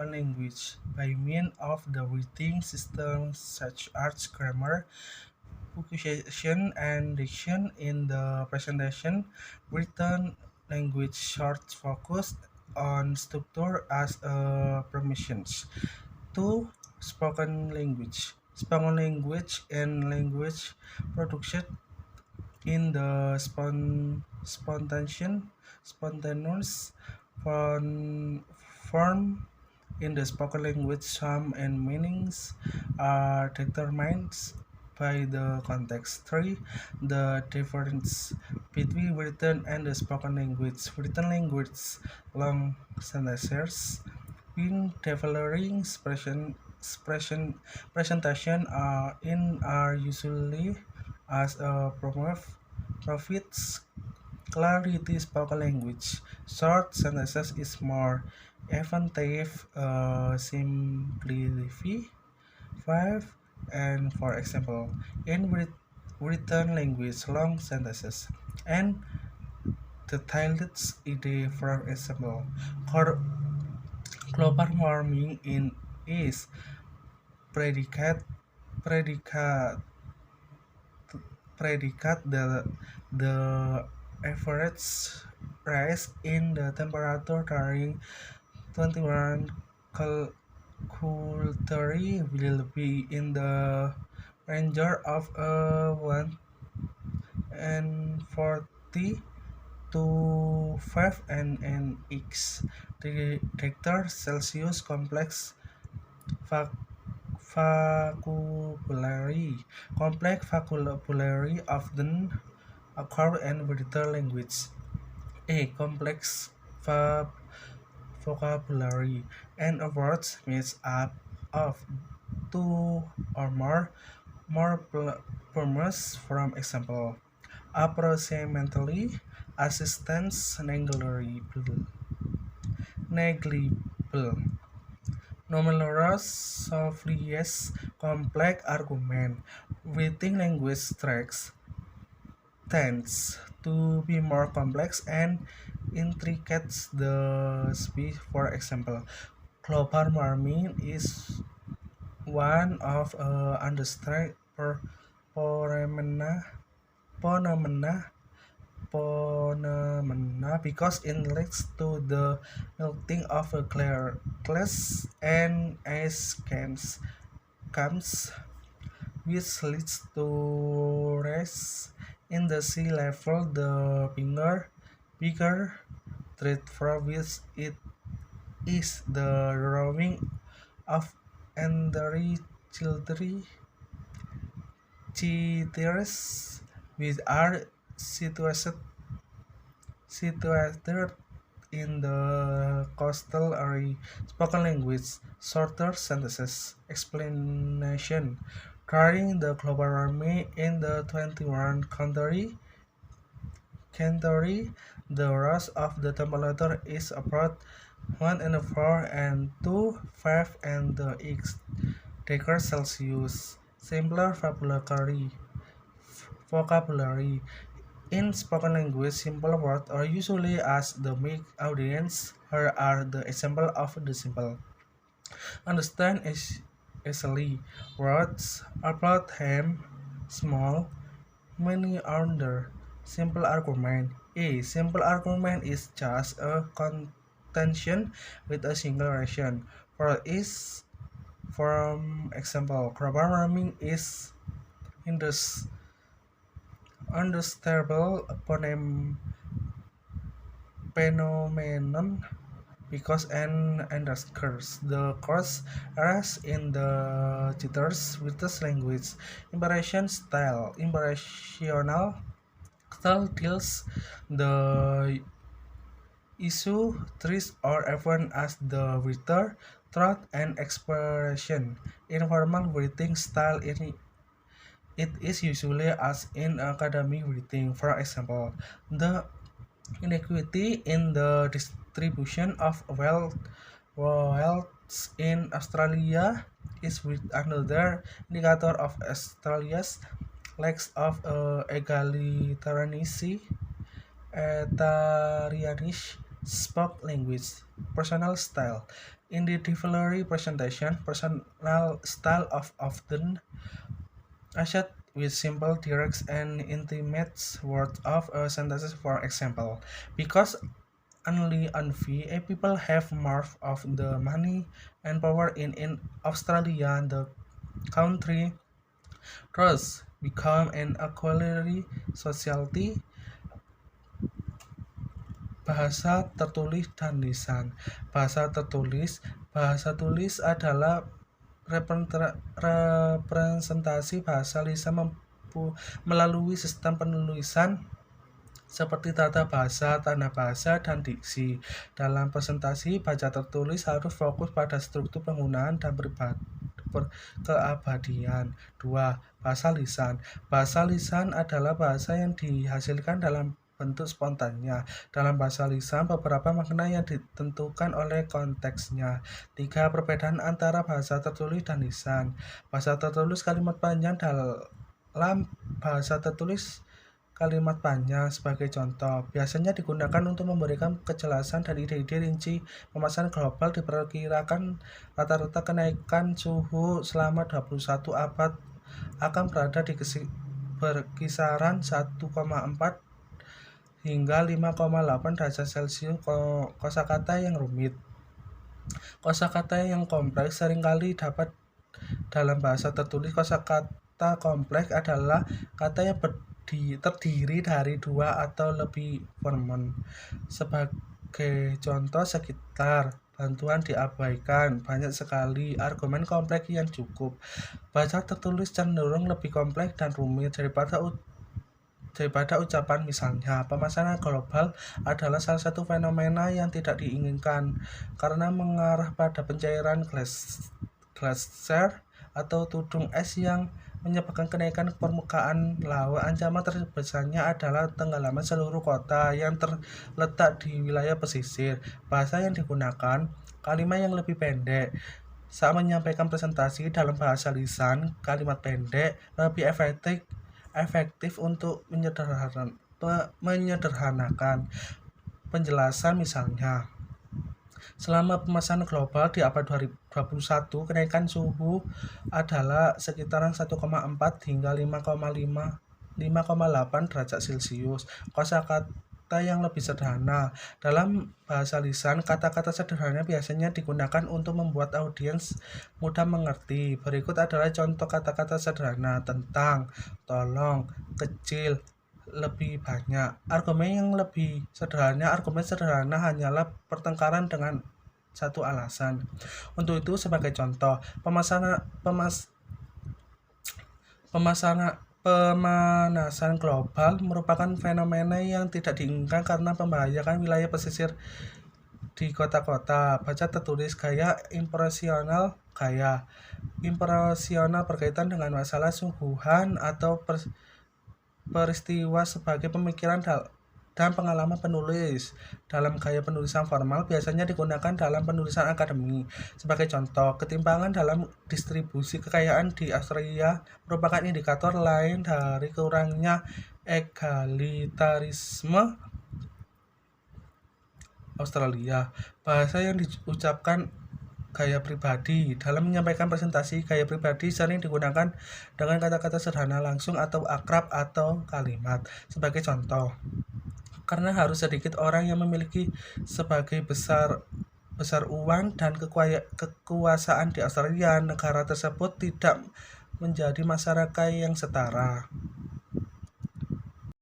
spoken language by means of the writing systems such as grammar, punctuation, and diction in the presentation. Written language short focus on structure as a permissions. Two, spoken language. Spoken language and language production in the spontaneous form in the spoken language. Some and meanings are determined by the context. Three, the difference between written and the spoken language. Written language, long sentences, in developing presentation are usually as a profits clarity. Spoken language short sentences is more effective simplify. 5 and for example, in written language long sentences and detailed idea. For example, global warming in is predicate predicate predicate the average rise in the temperature during 21 culture will be in the range of 1 and 40 to 5 and x Richter Celsius. Complex fac- vocabulary. Complex vocabulary often occur in written language. A complex vocabulary and words made up of two or more forms. From example, approximately, assistance, negligible, numerous, sophistries, complex argument. Written language tracks tends to be more complex and intricate the speech. For example, global warming is one of understand phenomena phenomena because it leads to the melting of a glass and ice comes which leads to rise in the sea level. The bigger threat from which it is the drawing of entire children which are situated in the coastal area. Spoken language, shorter sentences, explanation. During the global warming in the 21st century, the rise of the temperature is about 1 and 4 and 2, 5 and the x degrees Celsius. Simpler vocabulary. In spoken language, simple words are usually asked the make audience. Here are the examples of the simple. Understand is easily. Words about him, small, many under. Simple argument. A simple argument is just a contention with a single reason. For is from example, global warming is understandable phenomenon because an underscores the course areas in the jitters with the language. Impressional style deals the issue trees or even as the writer thought and expression. Informal writing style it is usually as in academic writing. For example, the inequity in the distribution of wealth in Australia is with another indicator of Australia's lack of egalitarianism spoke language. Personal style. In the delivery presentation, personal style of often associated with simple, direct, and intimate words of sentences. For example, because only on VA people have more of the money and power in Australia, the country thus become an equality society. Bahasa tertulis dan lisan. Bahasa tertulis. Bahasa tulis adalah representasi bahasa lisan melalui sistem penulisan seperti tata bahasa, tanda bahasa, dan diksi. Dalam presentasi, baca tertulis harus fokus pada struktur penggunaan dan keabadian. 2. Bahasa lisan. Bahasa lisan adalah bahasa yang dihasilkan dalam bentuk spontannya. Dalam bahasa lisan, beberapa makna yang ditentukan oleh konteksnya. 3. Perbedaan antara bahasa tertulis dan lisan. Bahasa tertulis kalimat panjang. Dalam bahasa tertulis kalimat panjang sebagai contoh biasanya digunakan untuk memberikan kejelasan dan ide-ide rinci. Pemasaran global diperkirakan rata-rata kenaikan suhu selama 21 abad akan berada di berkisaran 1,4 hingga 5,8 derajat Celcius. Kosakata yang rumit. Kosakata yang kompleks seringkali dapat dalam bahasa tertulis. Kosakata kompleks adalah kata yang terdiri dari 2 atau lebih formen. Sebagai contoh, sekitar, bantuan diabaikan, banyak sekali, argumen kompleks yang cukup. Bahasa tertulis cenderung lebih kompleks dan rumit daripada ucapan. Misalnya, pemasaran global adalah salah satu fenomena yang tidak diinginkan karena mengarah pada pencairan glacier atau tudung es yang menyebabkan kenaikan permukaan laut. Ancaman terbesarnya adalah tenggelaman seluruh kota yang terletak di wilayah pesisir. Bahasa yang digunakan, kalimat yang lebih pendek. Saat menyampaikan presentasi dalam bahasa lisan, kalimat pendek lebih efektif untuk menyederhanakan penjelasan. Misalnya, selama pemasaran global di abad 2021, kenaikan suhu adalah sekitaran 1,4 hingga 5,8 derajat Celcius. Kosakata yang lebih sederhana. Dalam bahasa lisan, kata-kata sederhana biasanya digunakan untuk membuat audiens mudah mengerti. Berikut adalah contoh kata-kata sederhana: tentang, tolong, kecil, lebih banyak. Argumen sederhana hanyalah pertengkaran dengan satu alasan. Untuk itu, sebagai contoh, pemanasan global merupakan fenomena yang tidak diinginkan karena membahayakan wilayah pesisir di kota-kota. Baca tertulis. Gaya impresional. Gaya impresional berkaitan dengan masalah sungguhan atau peristiwa sebagai pemikiran dan pengalaman penulis. Dalam gaya penulisan formal biasanya digunakan dalam penulisan akademik. Sebagai contoh, ketimpangan dalam distribusi kekayaan di Australia merupakan indikator lain dari kurangnya egalitarisme Australia. Bahasa yang diucapkan. Gaya pribadi. Dalam menyampaikan presentasi, gaya pribadi sering digunakan dengan kata-kata sederhana, langsung, atau akrab, atau kalimat. Sebagai contoh, karena harus sedikit orang yang memiliki sebagai besar uang dan kekuasaan di Australia, negara tersebut tidak menjadi masyarakat yang setara.